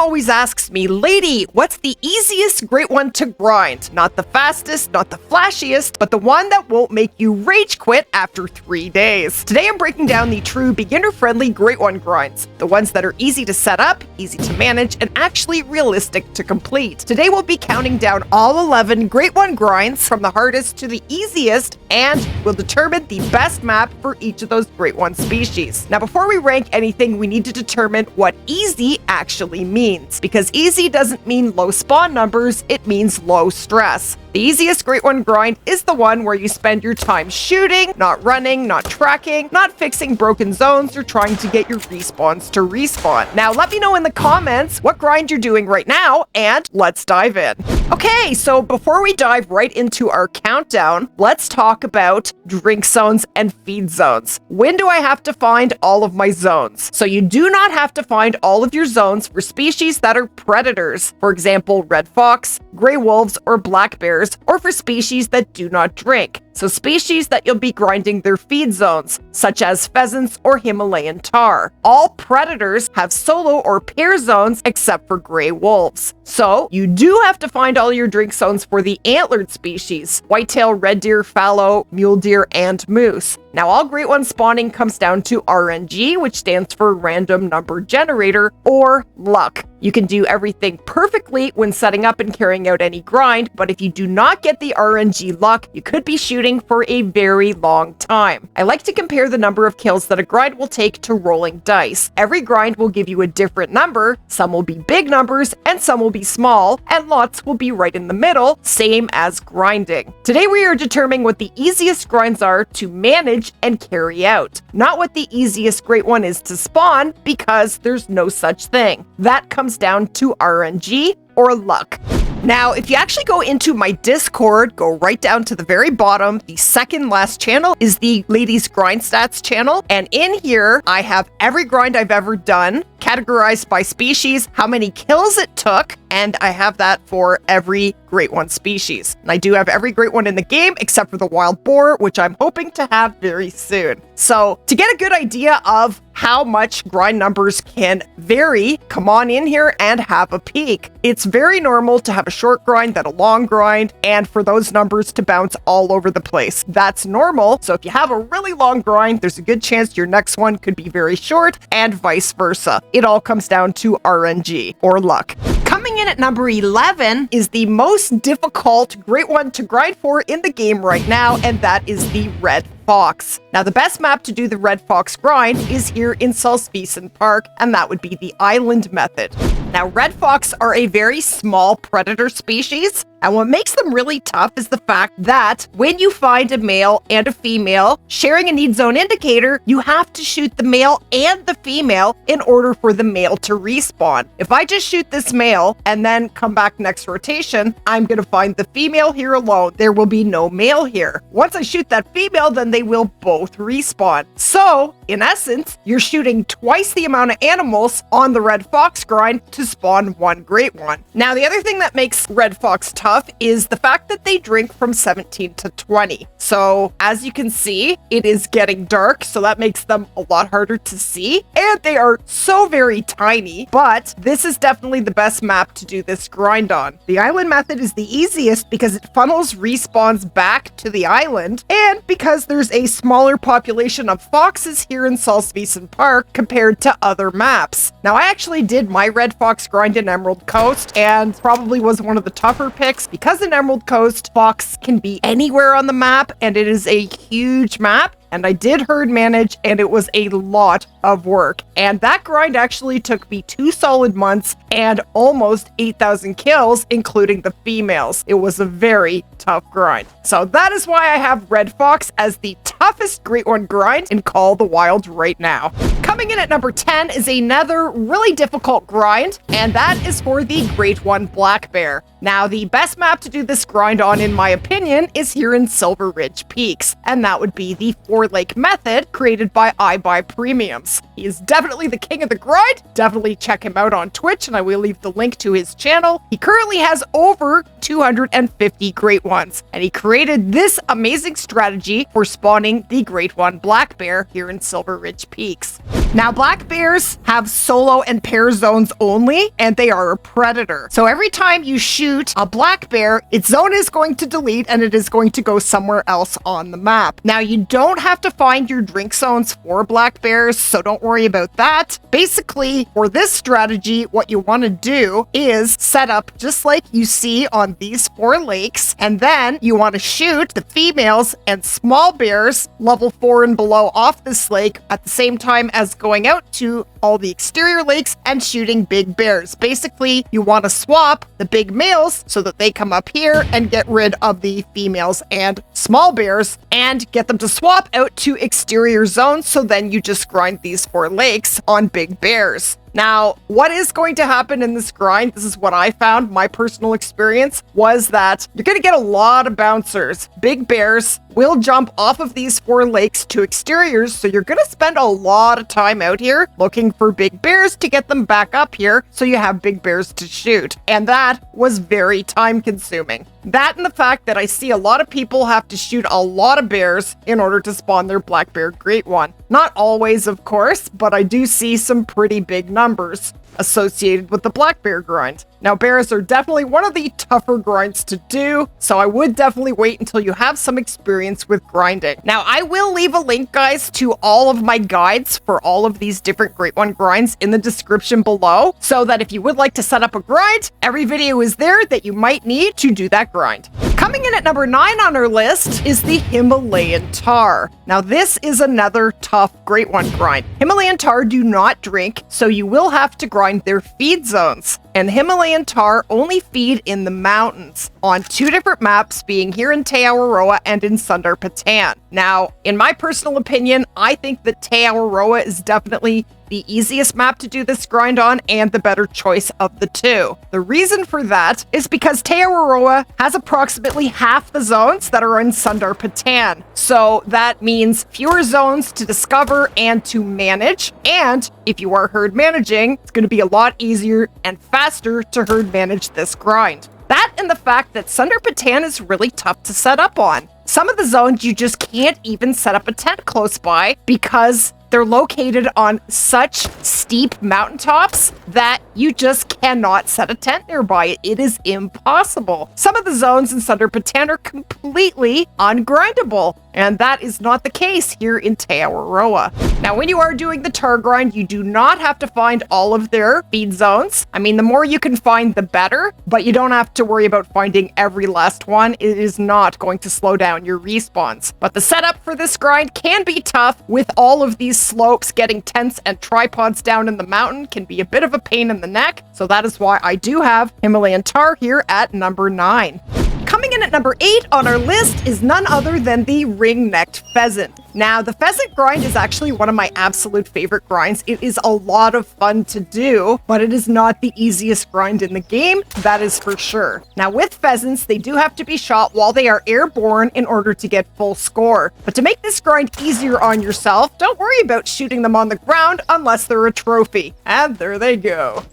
always asks me, Lady, what's the easiest great one to grind? Not the fastest, not the flashiest, but the one that won't make you rage quit after 3 days. Today I'm breaking down the true beginner-friendly great one grinds, the ones that are easy to set up, easy to manage, and actually realistic to complete. Today we'll be counting down all 11 great one grinds from the hardest to the easiest, and we'll determine the best map for each of those great one species. Now before we rank anything, we need to determine what easy actually means, because easy doesn't mean low spawn numbers, it means low stress. The easiest great one grind is the one where you spend your time shooting, not running, not tracking, not fixing broken zones, or trying to get your respawns to respawn. Now let me know in the comments what grind you're doing right now, and let's dive in. Okay, so before we dive right into our countdown, let's talk about drink zones and feed zones. When do I have to find all of my zones? So you do not have to find all of your zones for species that are predators. For example, red fox, gray wolves, or black bears, or for species that do not drink. So species that you'll be grinding their feed zones, such as pheasants or Himalayan tahr. All predators have solo or pair zones except for gray wolves. So you do have to find all your drink zones for the antlered species, whitetail, red deer, fallow, mule deer, and moose. Now all great one spawning comes down to RNG, which stands for random number generator, or luck. You can do everything perfectly when setting up and carrying out any grind, but if you do not get the RNG luck, you could be shooting for a very long time. I like to compare the number of kills that a grind will take to rolling dice. Every grind will give you a different number. Some will be big numbers and some will be small, and lots will be right in the middle, same as grinding. Today we are determining what the easiest grinds are to manage and carry out, not what the easiest great one is to spawn, because there's no such thing. That comes down to RNG or luck. Now, if you actually go into my Discord, go right down to the very bottom, the second last channel is the Ladies Grind Stats channel. And in here, I have every grind I've ever done, categorized by species, how many kills it took, and I have that for every great one species. And I do have every great one in the game, except for the wild boar, which I'm hoping to have very soon. So to get a good idea of how much grind numbers can vary, come on in here and have a peek. It's very normal to have a short grind, then a long grind, and for those numbers to bounce all over the place. That's normal. So if you have a really long grind, there's a good chance your next one could be very short, and vice versa. It all comes down to RNG or luck. Coming in at number 11 is the most difficult great one to grind for in the game right now, and that is the red fox. Now, the best map to do the red fox grind is here in Pheasant Park, and that would be the island method. Now, red fox are a very small predator species, and what makes them really tough is the fact that when you find a male and a female sharing a need zone indicator, you have to shoot the male and the female in order for the male to respawn. If I just shoot this male and then come back next rotation, I'm going to find the female here alone. There will be no male here. Once I shoot that female, then they will both respawn. So, in essence, you're shooting twice the amount of animals on the red fox grind to spawn one great one. Now, the other thing that makes red fox tough is the fact that they drink from 17 to 20. So as you can see, it is getting dark, so that makes them a lot harder to see. And they are so very tiny, but this is definitely the best map to do this grind on. The island method is the easiest because it funnels respawns back to the island, and because there's a smaller population of foxes here in Pheasant Park compared to other maps. Now, I actually did my red fox grind in Emerald Coast, and probably was one of the tougher picks because in Emerald Coast, fox can be anywhere on the map, and it is a huge map. And I did herd manage, and it was a lot of work. And that grind actually took me 2 solid months and almost 8,000 kills, including the females. It was a very tough grind. So that is why I have red fox as the toughest great one grind in Call of the Wild right now. Coming in at number 10 is another really difficult grind, and that is for the great one black bear. Now, the best map to do this grind on, in my opinion, is here in Silver Ridge Peaks, and that would be the 4-lake method created by iBuyPremiums. He is definitely the king of the grind. Definitely check him out on Twitch, and I will leave the link to his channel. He currently has over 250 great ones, and he created this amazing strategy for spawning being the Great One black bear here in Silver Ridge Peaks. Now, black bears have solo and pair zones only, and they are a predator. So every time you shoot a black bear, its zone is going to delete and it is going to go somewhere else on the map. Now, you don't have to find your drink zones for black bears, so don't worry about that. Basically, for this strategy, what you want to do is set up just like you see on these 4 lakes, and then you want to shoot the females and small bears level 4 and below off this lake at the same time as going out to all the exterior lakes and shooting big bears. Basically, you want to swap the big males so that they come up here and get rid of the females and small bears and get them to swap out to exterior zones, so then you just grind these 4 lakes on big bears. Now, what is going to happen in this grind, this is what I found, my personal experience, was that you're going to get a lot of bouncers. Big bears will jump off of these 4 lakes to exteriors, so you're going to spend a lot of time out here looking for big bears to get them back up here so you have big bears to shoot. And that was very time consuming. That and the fact that I see a lot of people have to shoot a lot of bears in order to spawn their black bear Great One. Not always, of course, but I do see some pretty big numbers associated with the black bear grind. Now, bears are definitely one of the tougher grinds to do, so I would definitely wait until you have some experience with grinding. Now, I will leave a link, guys, to all of my guides for all of these different Great One grinds in the description below, so that if you would like to set up a grind, every video is there that you might need to do that grind. Coming in at number 9 on our list is the Himalayan Tahr. Now, this is another tough Great One grind. Himalayan Tahr do not drink, so you will have to grind their feed zones. And Himalayan Tahr only feed in the mountains on 2 different maps, being here in Tahr and in Sundar Patan. Now, in my personal opinion, I think that Tahr is definitely the easiest map to do this grind on and the better choice of the 2. The reason for that is because Tahr has approximately half the zones that are in Sundar Patan. So that means fewer zones to discover and to manage. And if you are herd managing, it's going to be a lot easier and faster to herd manage this grind. That and the fact that Sundar Patan is really tough to set up on. Some of the zones you just can't even set up a tent close by because they're located on such steep mountaintops that you just cannot set a tent nearby. It is impossible. Some of the zones in Sundar Patan are completely ungrindable, and that is not the case here in Tahr. Now, when you are doing the Tahr grind, you do not have to find all of their feed zones. I mean, the more you can find, the better, but you don't have to worry about finding every last one. It is not going to slow down your respawns. But the setup for this grind can be tough with all of these slopes. Getting tents and tripods down in the mountain can be a bit of a pain in the neck, so that is why I do have Himalayan Tahr here at number 9. Coming in at number 8 on our list is none other than the ring-necked pheasant. Now, the pheasant grind is actually one of my absolute favorite grinds. It is a lot of fun to do, but it is not the easiest grind in the game, that is for sure. Now, with pheasants, they do have to be shot while they are airborne in order to get full score. But to make this grind easier on yourself, don't worry about shooting them on the ground unless they're a trophy. And there they go.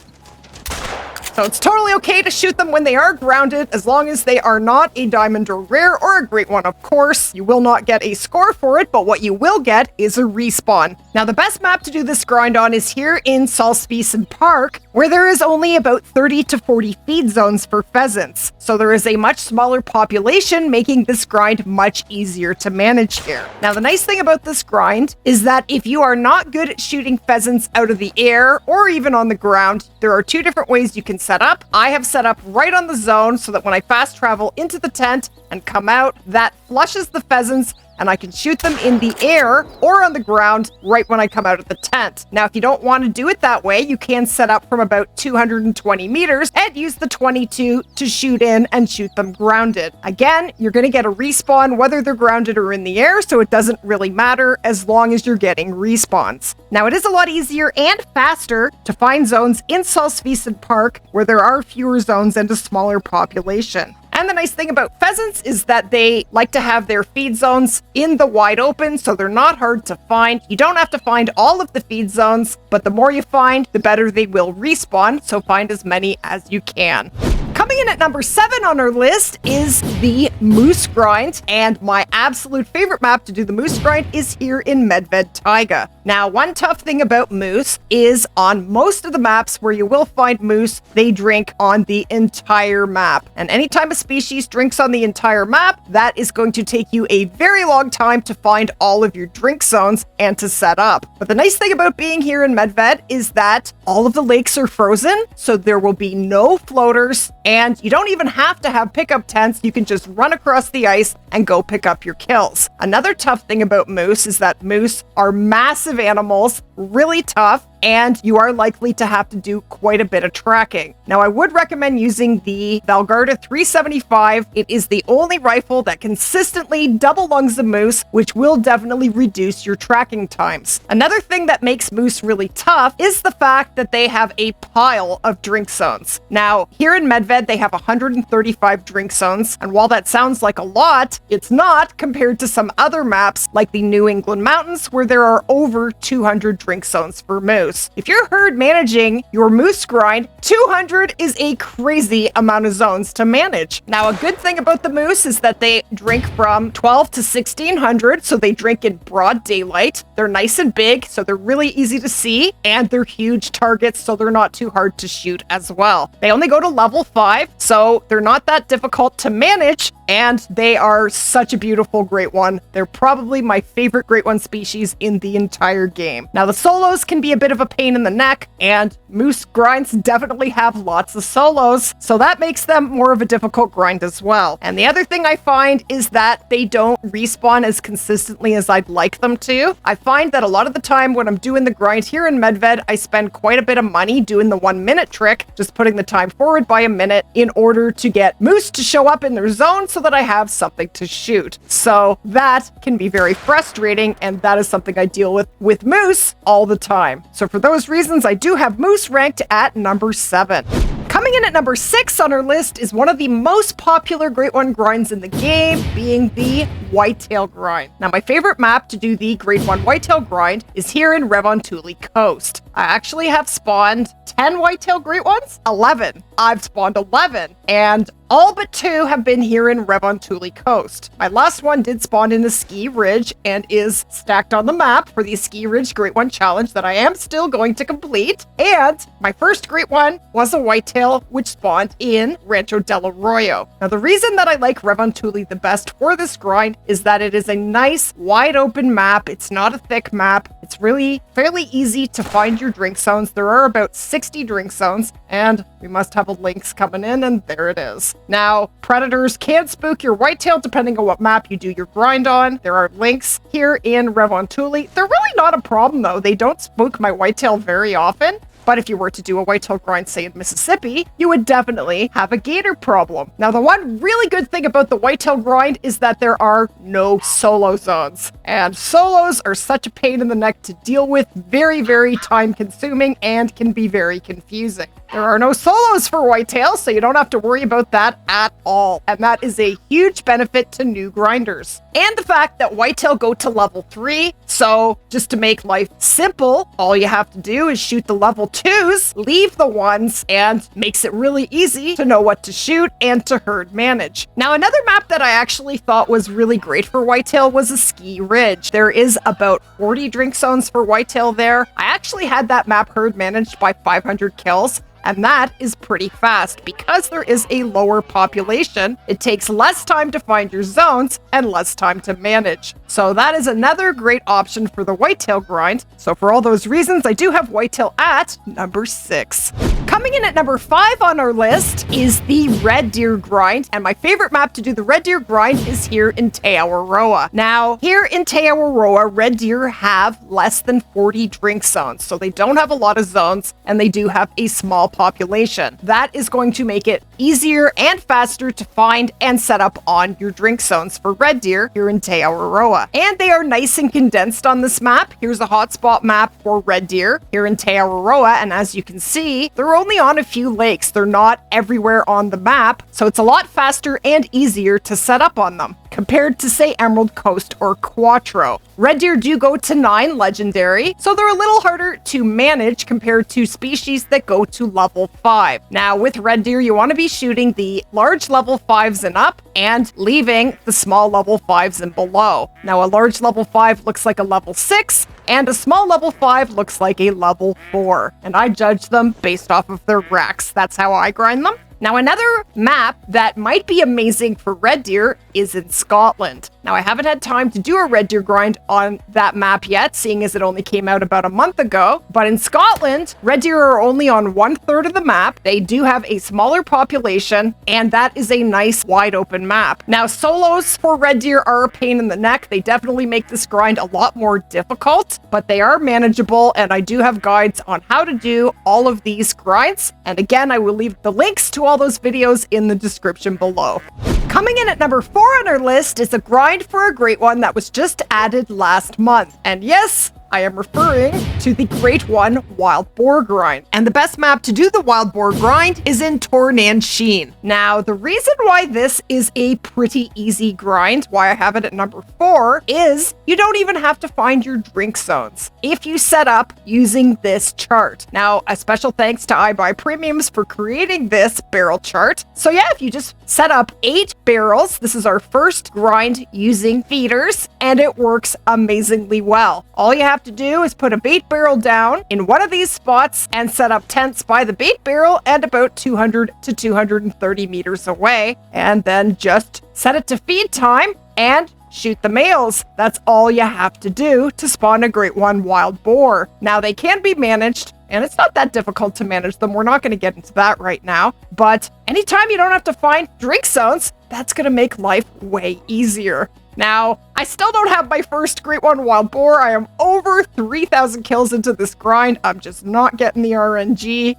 So it's totally okay to shoot them when they are grounded, as long as they are not a diamond or rare or a Great One, of course. You will not get a score for it, but what you will get is a respawn. Now, the best map to do this grind on is here in Pheasant Park, where there is only about 30 to 40 feed zones for pheasants. So there is a much smaller population, making this grind much easier to manage here. Now, the nice thing about this grind is that if you are not good at shooting pheasants out of the air or even on the ground, there are 2 different ways you can set up. I have set up right on the zone so that when I fast travel into the tent and come out, that flushes the pheasants and I can shoot them in the air or on the ground right when I come out of the tent. Now, if you don't want to do it that way, you can set up from about 220 meters and use the 22 to shoot in and shoot them grounded. Again, you're going to get a respawn whether they're grounded or in the air, so it doesn't really matter as long as you're getting respawns. Now, it is a lot easier and faster to find zones in Pheasant Park where there are fewer zones and a smaller population. And the nice thing about pheasants is that they like to have their feed zones in the wide open, so they're not hard to find. You don't have to find all of the feed zones, but the more you find, the better they will respawn, so find as many as you can. Coming in at number 7 on our list is the moose grind, and my absolute favorite map to do the moose grind is here in Medved Taiga. Now, one tough thing about moose is on most of the maps where you will find moose, they drink on the entire map. And anytime a species drinks on the entire map, that is going to take you a very long time to find all of your drink zones and to set up. But the nice thing about being here in Medved is that all of the lakes are frozen, so there will be no floaters, and you don't even have to have pickup tents. You can just run across the ice and go pick up your kills. Another tough thing about moose is that moose are massive animals, really tough, and you are likely to have to do quite a bit of tracking. Now, I would recommend using the Valgarda 375. It is the only rifle that consistently double lungs a moose, which will definitely reduce your tracking times. Another thing that makes moose really tough is the fact that they have a pile of drink zones. Now, here in Medved, they have 135 drink zones, and while that sounds like a lot, it's not compared to some other maps like the New England Mountains, where there are over 200 drink zones for moose. If you're herd managing your moose grind, 200 is a crazy amount of zones to manage. Now, a good thing about the moose is that they drink from 12 to 1600, so they drink in broad daylight. They're nice and big, so they're really easy to see, and they're huge targets, so they're not too hard to shoot as well. They only go to level 5, so they're not that difficult to manage, and they are such a beautiful great one. They're probably my favorite great one species in the entire game. Now, the solos can be a bit of a pain in the neck, and moose grinds definitely have lots of solos, so that makes them more of a difficult grind as well. And the other thing I find is that they don't respawn as consistently as I'd like them to. I find that a lot of the time when I'm doing the grind here in Medved, I spend quite a bit of money doing the 1 minute trick, just putting the time forward by a minute in order to get moose to show up in their zone so that I have something to shoot. So that can be very frustrating, and that is something I deal with moose all the time. So for those reasons, I do have moose ranked at number 7. Coming in at number 6 on our list is one of the most popular Great One grinds in the game, being the Whitetail grind. Now, my favorite map to do the Great One Whitetail grind is here in Revontuli Coast. I actually have spawned 10 Whitetail Great Ones? 11. I've spawned 11, and all but 2 have been here in Revontuli Coast. My last one did spawn in the Ski Ridge and is stacked on the map for the Ski Ridge Great One Challenge that I am still going to complete. And my first Great One was a Whitetail, which spawned in Rancho del Arroyo. Now, the reason that I like Revontuli the best for this grind is that it is a nice, wide open map. It's not a thick map. It's really fairly easy to find your drink zones. There are about 60 drink zones, and we must have a lynx coming in, and there it is. Now, predators can spook your whitetail depending on what map you do your grind on. There are lynx here in Revontuli. They're really not a problem, though. They don't spook my whitetail very often. But if you were to do a whitetail grind, say in Mississippi, you would definitely have a gator problem. Now, the one really good thing about the whitetail grind is that there are no solo zones. And solos are such a pain in the neck to deal with, very, very time consuming, and can be very confusing. There are no solos for whitetail, so you don't have to worry about that at all. And that is a huge benefit to new grinders. And the fact that whitetail go to level 3, so just to make life simple, all you have to do is shoot the level 2s, leave the 1s, and makes it really easy to know what to shoot and to herd manage. Now, another map that I actually thought was really great for whitetail was a Ski Ridge. There is about 40 drink zones for whitetail there. I actually had that map herd managed by 500 kills. And that is pretty fast. Because there is a lower population, it takes less time to find your zones and less time to manage. So that is another great option for the whitetail grind. So for all those reasons, I do have whitetail at number 6. Coming in at number 5 on our list is the red deer grind. And my favorite map to do the red deer grind is here in Tahr. Now, here in Tahr, red deer have less than 40 drink zones. So they don't have a lot of zones, and they do have a small population. That is going to make it easier and faster to find and set up on your drink zones for red deer here in Tahr. And they are nice and condensed on this map. Here's a hotspot map for red deer here in Tahr, and as you can see, they're only on a few lakes. They're not everywhere on the map, so it's a lot faster and easier to set up on them. compared to, say, Emerald Coast or Quattro. Red deer do go to 9 legendary, so they're a little harder to manage compared to species that go to level 5. Now, with red deer, you want to be shooting the large level 5s and up and leaving the small level 5s and below. Now, a large level 5 looks like a level 6, and a small level 5 looks like a level 4. And I judge them based off of their racks. That's how I grind them. Now, another map that might be amazing for red deer is in Scotland. Now, I haven't had time to do a red deer grind on that map yet, seeing as it only came out about a month ago. But in Scotland, red deer are only on 1/3 of the map. They do have a smaller population, and that is a nice wide open map. Now, solos for red deer are a pain in the neck. They definitely make this grind a lot more difficult, but they are manageable, and I do have guides on how to do all of these grinds. And again, I will leave the links to all those videos in the description below. Coming in at number 4 on our list is a grind for a great one that was just added last month. And yes, I am referring to the Great One Wild Boar grind. And the best map to do the Wild Boar grind is in Tahr. Now, the reason why this is a pretty easy grind, why I have it at number 4, is you don't even have to find your drink zones if you set up using this chart. Now, a special thanks to iBuy Premiums for creating this barrel chart. So yeah, if you just set up 8 barrels, this is our first grind using feeders, and it works amazingly well. All you have to do is put a bait barrel down in one of these spots and set up tents by the bait barrel and about 200 to 230 meters away, and then just set it to feed time and shoot the males. That's all you have to do to spawn a Great One Wild Boar. Now, they can be managed, and it's not that difficult to manage them. We're not going to get into that right now, but anytime you don't have to find drink zones, that's going to make life way easier. Now, I still don't have my first Great One Wild Boar. I am over 3,000 kills into this grind. I'm just not getting the RNG.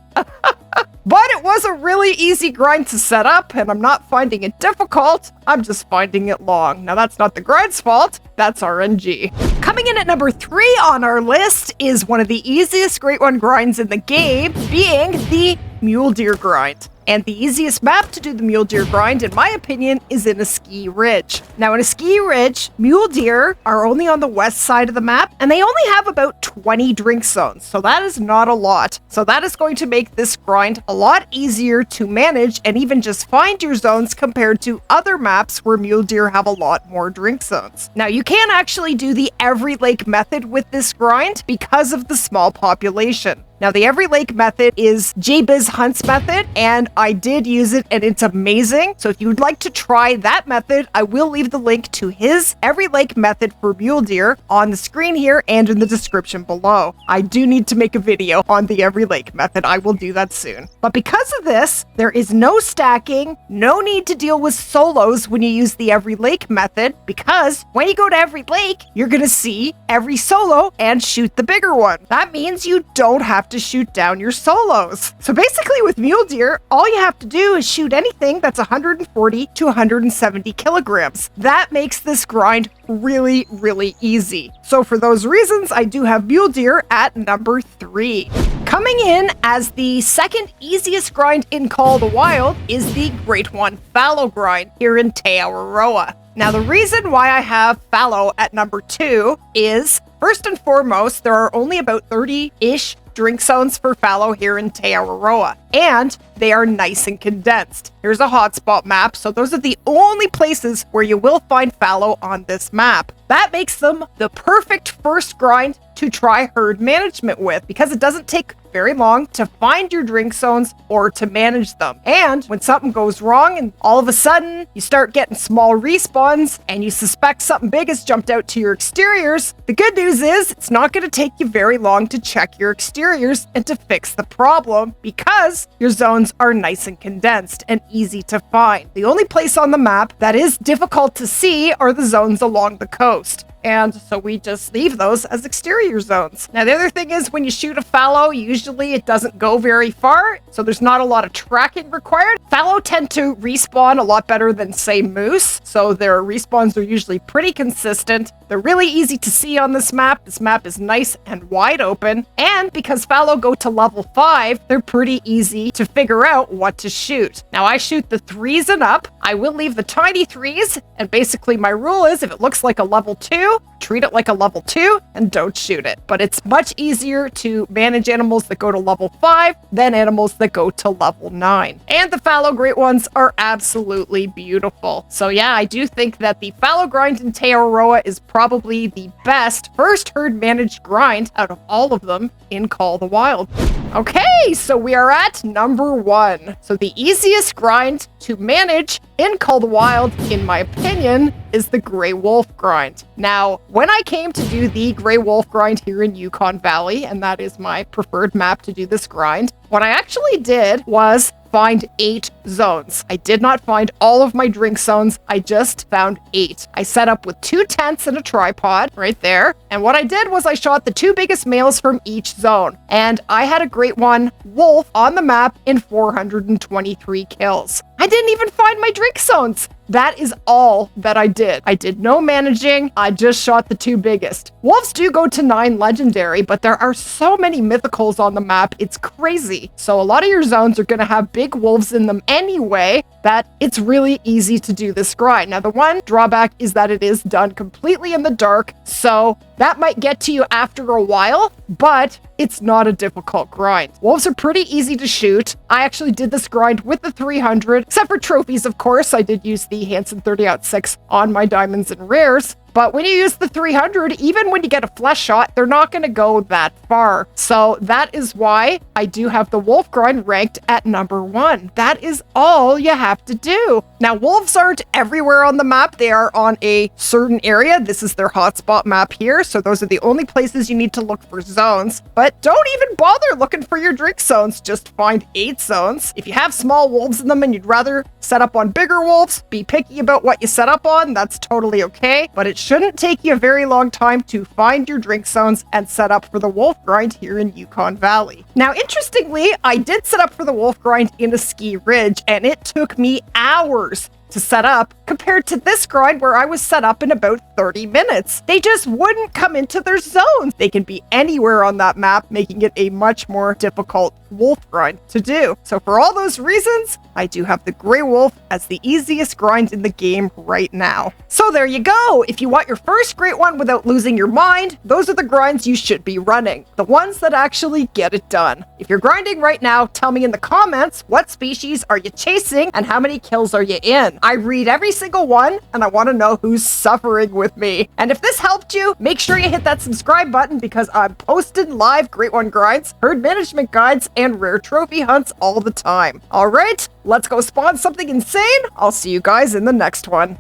But it was a really easy grind to set up, and I'm not finding it difficult. I'm just finding it long. Now, that's not the grind's fault. That's RNG. Coming in at number 3 on our list is one of the easiest Great One grinds in the game, being the Mule Deer grind. And the easiest map to do the mule deer grind, in my opinion, is in a ski ridge. Now, in a ski ridge, mule deer are only on the west side of the map, and they only have about 20 drink zones. So that is not a lot. So that is going to make this grind a lot easier to manage and even just find your zones compared to other maps where mule deer have a lot more drink zones. Now, you can actually do the every lake method with this grind because of the small population. Now, the every lake method is JBiz Hunt's method, and I did use it, and it's amazing. So if you would like to try that method, I will leave the link to his every lake method for mule deer on the screen here and in the description below. I do need to make a video on the every lake method. I will do that soon. But because of this, there is no stacking, no need to deal with solos when you use the every lake method, because when you go to every lake, you're going to see every solo and shoot the bigger one. That means you don't have to shoot down your solos. So basically with mule deer, all you have to do is shoot anything that's 140 to 170 kilograms. That makes this grind really, really easy. So for those reasons, I do have mule deer at number 3. Coming in as the second easiest grind in Call of the Wild is the Great One Fallow grind here in Tahr. Now, the reason why I have Fallow at number 2 is, first and foremost, there are only about 30-ish drink zones for fallow here in Tahr, and they are nice and condensed. Here's a hotspot map, so those are the only places where you will find fallow on this map. That makes them the perfect first grind to try herd management with, because it doesn't take very long to find your drink zones or to manage them. And when something goes wrong and all of a sudden you start getting small respawns and you suspect something big has jumped out to your exteriors, the good news is it's not going to take you very long to check your exteriors and to fix the problem, because your zones are nice and condensed and easy to find. The only place on the map that is difficult to see are the zones along the coast. and so we just leave those as exterior zones. Now, the other thing is when you shoot a fallow, usually it doesn't go very far, so there's not a lot of tracking required. Fallow tend to respawn a lot better than, say, moose, so their respawns are usually pretty consistent. They're really easy to see on this map. This map is nice and wide open, and because fallow go to level 5, they're pretty easy to figure out what to shoot. Now, I shoot the 3s and up. I will leave the tiny 3s, and basically my rule is if it looks like a level 2, treat it like a level 2 and don't shoot it. But it's much easier to manage animals that go to level 5 than animals that go to level 9. And the fallow great ones are absolutely beautiful. So yeah, I do think that the fallow grind in Tahr is probably the best first herd managed grind out of all of them in Call the Wild. Okay, so we are at number 1. So the easiest grind to manage in Call the Wild, in my opinion, is the Grey Wolf grind. Now, when I came to do the Grey Wolf grind here in Yukon Valley, and that is my preferred map to do this grind, what I actually did was find 8 zones. I did not find all of my drink zones. I just found 8. I set up with 2 tents and a tripod right there. And what I did was I shot the 2 biggest males from each zone. And I had a great one wolf on the map in 423 kills. I didn't even find my drink zones. That is all that I did. I did no managing. I just shot the 2 biggest. Wolves do go to 9 legendary, but there are so many mythicals on the map. It's crazy. So a lot of your zones are going to have big wolves in them anyway, that it's really easy to do this grind. Now, the one drawback is that it is done completely in the dark, so that might get to you after a while, but it's not a difficult grind. Wolves are pretty easy to shoot. I actually did this grind with the 300, except for trophies, of course. I did use the Hansen 30-06 on my diamonds and rares. But when you use the 300, even when you get a flesh shot, they're not going to go that far. So that is why I do have the wolf grind ranked at number 1. That is all you have to do. Now, wolves aren't everywhere on the map. They are on a certain area. This is their hotspot map here. So those are the only places you need to look for zones. But don't even bother looking for your drink zones. Just find 8 zones. If you have small wolves in them and you'd rather set up on bigger wolves, be picky about what you set up on. That's totally okay. But it shouldn't take you a very long time to find your drink zones and set up for the wolf grind here in Yukon Valley. Now, interestingly, I did set up for the wolf grind in a ski ridge, and it took me hours to set up compared to this grind where I was set up in about 30 minutes. They just wouldn't come into their zones. They can be anywhere on that map, making it a much more difficult wolf grind to do. So for all those reasons, I do have the Grey Wolf as the easiest grind in the game right now. So there you go. If you want your first great one without losing your mind, those are the grinds you should be running. The ones that actually get it done. If you're grinding right now, tell me in the comments what species are you chasing and how many kills are you in. I read every single one, and I want to know who's suffering with me. And if this helped you, make sure you hit that subscribe button because I'm posting live Great One grinds, herd management guides, and rare trophy hunts all the time. All right, let's go spawn something insane. I'll see you guys in the next one.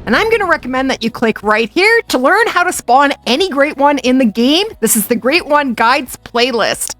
And I'm going to recommend that you click right here to learn how to spawn any Great One in the game. This is the Great One Guides playlist.